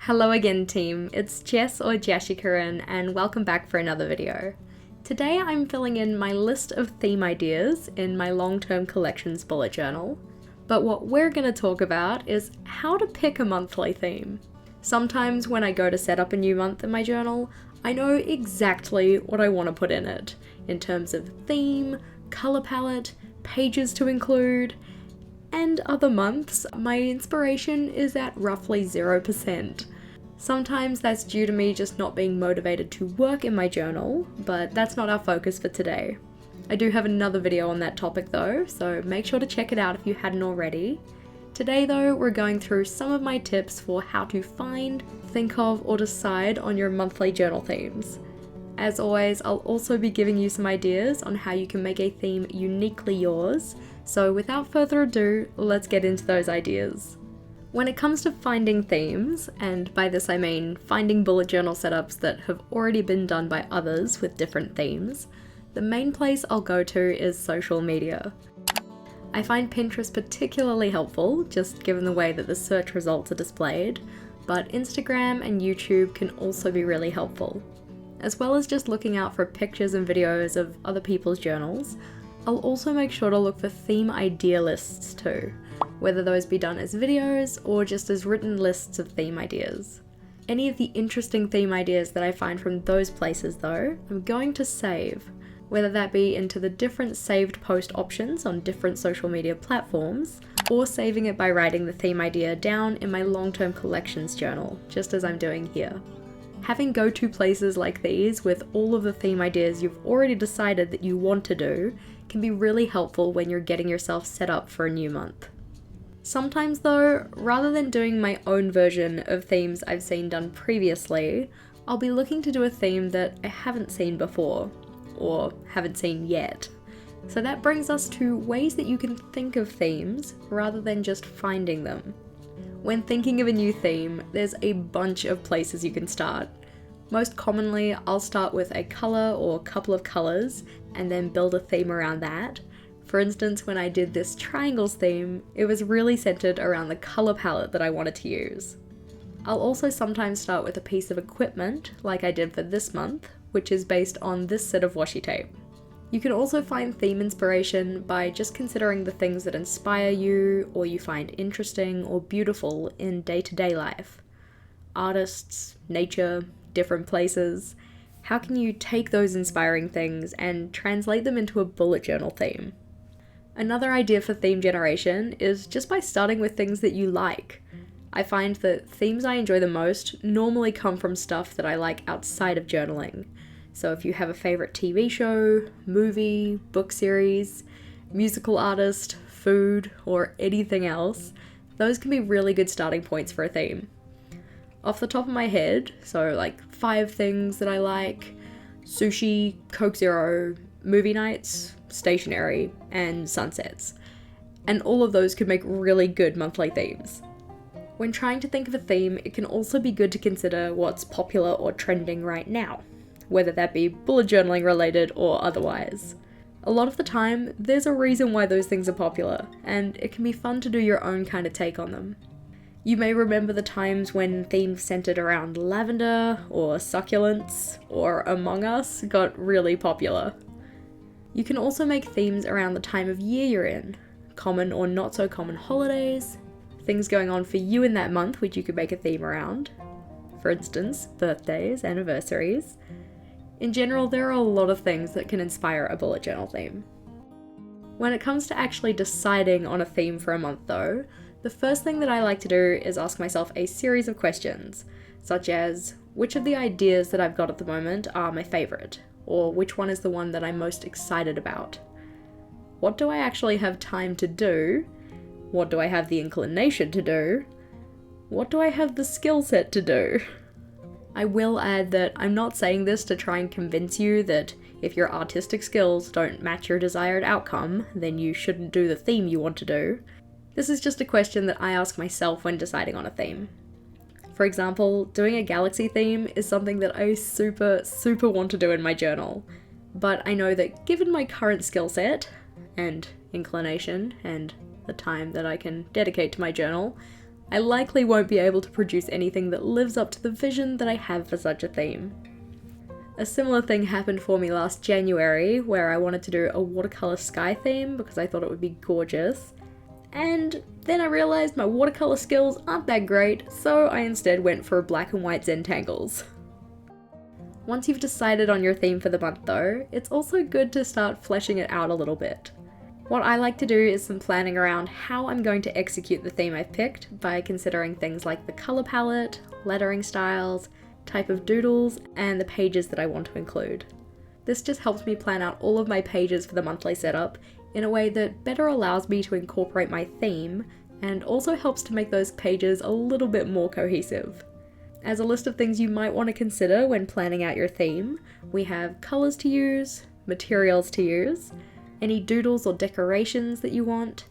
Hello again team, it's Jess or JashiiCorrin and welcome back for another video. Today I'm filling in my list of theme ideas in my long-term collections bullet journal, but what we're going to talk about is how to pick a monthly theme. Sometimes when I go to set up a new month in my journal, I know exactly what I want to put in it, in terms of theme, colour palette, pages to include, and other months, my inspiration is at roughly 0%. Sometimes that's due to me just not being motivated to work in my journal, but that's not our focus for today. I do have another video on that topic though, so make sure to check it out if you hadn't already. Today though, we're going through some of my tips for how to find, think of, or decide on your monthly journal themes. As always, I'll also be giving you some ideas on how you can make a theme uniquely yours, so without further ado, let's get into those ideas. When it comes to finding themes, and by this I mean finding bullet journal setups that have already been done by others with different themes, the main place I'll go to is social media. I find Pinterest particularly helpful, just given the way that the search results are displayed, but Instagram and YouTube can also be really helpful. As well as just looking out for pictures and videos of other people's journals, I'll also make sure to look for theme idea lists too, whether those be done as videos or just as written lists of theme ideas. Any of the interesting theme ideas that I find from those places though, I'm going to save, whether that be into the different saved post options on different social media platforms, or saving it by writing the theme idea down in my long-term collections journal, just as I'm doing here. Having go-to places like these with all of the theme ideas you've already decided that you want to do can be really helpful when you're getting yourself set up for a new month. Sometimes though, rather than doing my own version of themes I've seen done previously, I'll be looking to do a theme that I haven't seen before, or haven't seen yet. So that brings us to ways that you can think of themes rather than just finding them. When thinking of a new theme, there's a bunch of places you can start. Most commonly, I'll start with a colour or couple of colours and then build a theme around that. For instance, when I did this triangles theme, it was really centered around the colour palette that I wanted to use. I'll also sometimes start with a piece of equipment, like I did for this month, which is based on this set of washi tape. You can also find theme inspiration by just considering the things that inspire you or you find interesting or beautiful in day-to-day life. Artists, nature, different places. How can you take those inspiring things and translate them into a bullet journal theme? Another idea for theme generation is just by starting with things that you like. I find that themes I enjoy the most normally come from stuff that I like outside of journaling. So if you have a favorite TV show, movie, book series, musical artist, food, or anything else, those can be really good starting points for a theme. Off the top of my head, so like 5 things that I like: sushi, Coke Zero, movie nights, stationery, and sunsets. And all of those could make really good monthly themes. When trying to think of a theme, it can also be good to consider what's popular or trending right now, whether that be bullet journaling related or otherwise. A lot of the time, there's a reason why those things are popular, and it can be fun to do your own kind of take on them. You may remember the times when themes centered around lavender, or succulents, or Among Us got really popular. You can also make themes around the time of year you're in, common or not so common holidays, things going on for you in that month which you could make a theme around. For instance, birthdays, anniversaries. In general, there are a lot of things that can inspire a bullet journal theme. When it comes to actually deciding on a theme for a month though, the first thing that I like to do is ask myself a series of questions, such as which of the ideas that I've got at the moment are my favourite, or which one is the one that I'm most excited about. What do I actually have time to do? What do I have the inclination to do? What do I have the skill set to do? I will add that I'm not saying this to try and convince you that if your artistic skills don't match your desired outcome, then you shouldn't do the theme you want to do. This is just a question that I ask myself when deciding on a theme. For example, doing a galaxy theme is something that I super want to do in my journal, but I know that given my current skill set, and inclination, and the time that I can dedicate to my journal, I likely won't be able to produce anything that lives up to the vision that I have for such a theme. A similar thing happened for me last January, where I wanted to do a watercolour sky theme because I thought it would be gorgeous. And then I realised my watercolour skills aren't that great, so I instead went for black and white Zentangles. Once you've decided on your theme for the month though, it's also good to start fleshing it out a little bit. What I like to do is some planning around how I'm going to execute the theme I've picked by considering things like the colour palette, lettering styles, type of doodles, and the pages that I want to include. This just helps me plan out all of my pages for the monthly setup in a way that better allows me to incorporate my theme and also helps to make those pages a little bit more cohesive. As a list of things you might want to consider when planning out your theme, we have colours to use, materials to use, any doodles or decorations that you want,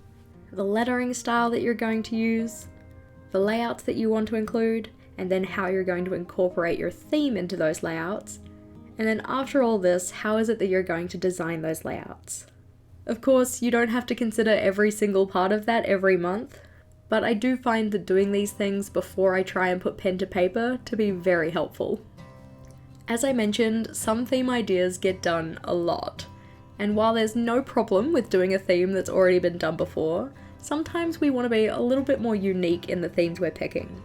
the lettering style that you're going to use, the layouts that you want to include, and then how you're going to incorporate your theme into those layouts. And then after all this, how is it that you're going to design those layouts? Of course, you don't have to consider every single part of that every month, but I do find that doing these things before I try and put pen to paper to be very helpful. As I mentioned, some theme ideas get done a lot, and while there's no problem with doing a theme that's already been done before, sometimes we want to be a little bit more unique in the themes we're picking.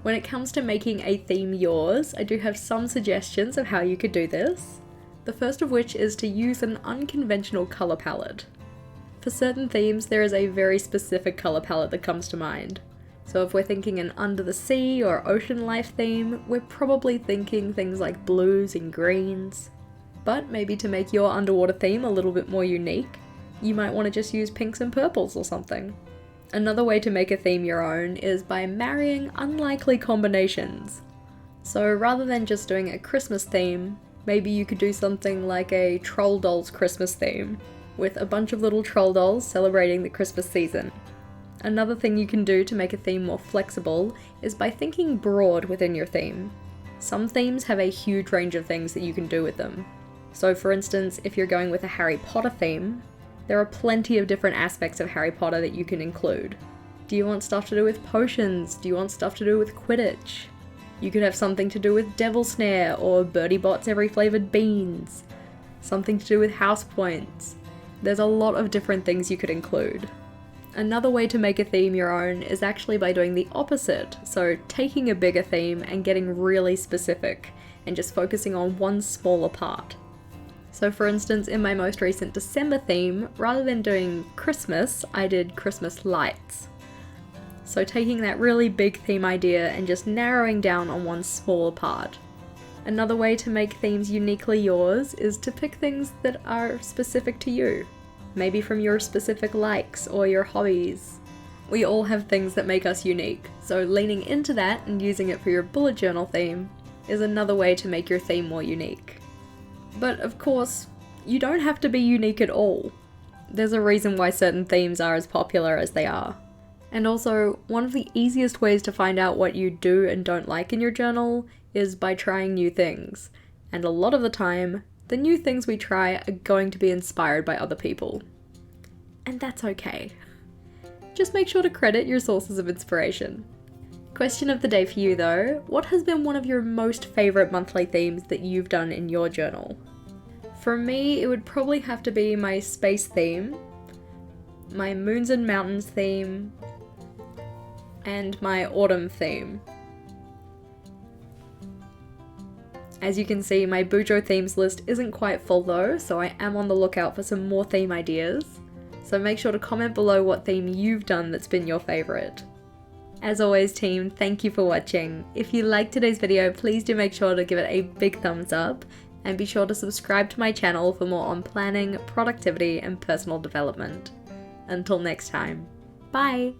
When it comes to making a theme yours, I do have some suggestions of how you could do this. The first of which is to use an unconventional colour palette. For certain themes, there is a very specific colour palette that comes to mind. So if we're thinking an under the sea or ocean life theme, we're probably thinking things like blues and greens. But maybe to make your underwater theme a little bit more unique, you might want to just use pinks and purples or something. Another way to make a theme your own is by marrying unlikely combinations. So rather than just doing a Christmas theme, maybe you could do something like a Troll Dolls Christmas theme, with a bunch of little troll dolls celebrating the Christmas season. Another thing you can do to make a theme more flexible is by thinking broad within your theme. Some themes have a huge range of things that you can do with them. So for instance, if you're going with a Harry Potter theme, there are plenty of different aspects of Harry Potter that you can include. Do you want stuff to do with potions? Do you want stuff to do with Quidditch? You could have something to do with Devil Snare or Bertie Bott's every flavoured beans. Something to do with house points. There's a lot of different things you could include. Another way to make a theme your own is actually by doing the opposite, so taking a bigger theme and getting really specific, and just focusing on one smaller part. So for instance, in my most recent December theme, rather than doing Christmas, I did Christmas lights. So taking that really big theme idea and just narrowing down on one smaller part. Another way to make themes uniquely yours is to pick things that are specific to you. Maybe from your specific likes or your hobbies. We all have things that make us unique, so leaning into that and using it for your bullet journal theme is another way to make your theme more unique. But of course, you don't have to be unique at all. There's a reason why certain themes are as popular as they are. And also, one of the easiest ways to find out what you do and don't like in your journal is by trying new things. And a lot of the time, the new things we try are going to be inspired by other people. And that's okay. Just make sure to credit your sources of inspiration. Question of the day for you though, what has been one of your most favourite monthly themes that you've done in your journal? For me, it would probably have to be my space theme, my moons and mountains theme, and my autumn theme. As you can see, my Bujo themes list isn't quite full though, so I am on the lookout for some more theme ideas. So make sure to comment below what theme you've done that's been your favourite. As always team, thank you for watching. If you liked today's video, please do make sure to give it a big thumbs up, and be sure to subscribe to my channel for more on planning, productivity, and personal development. Until next time, bye!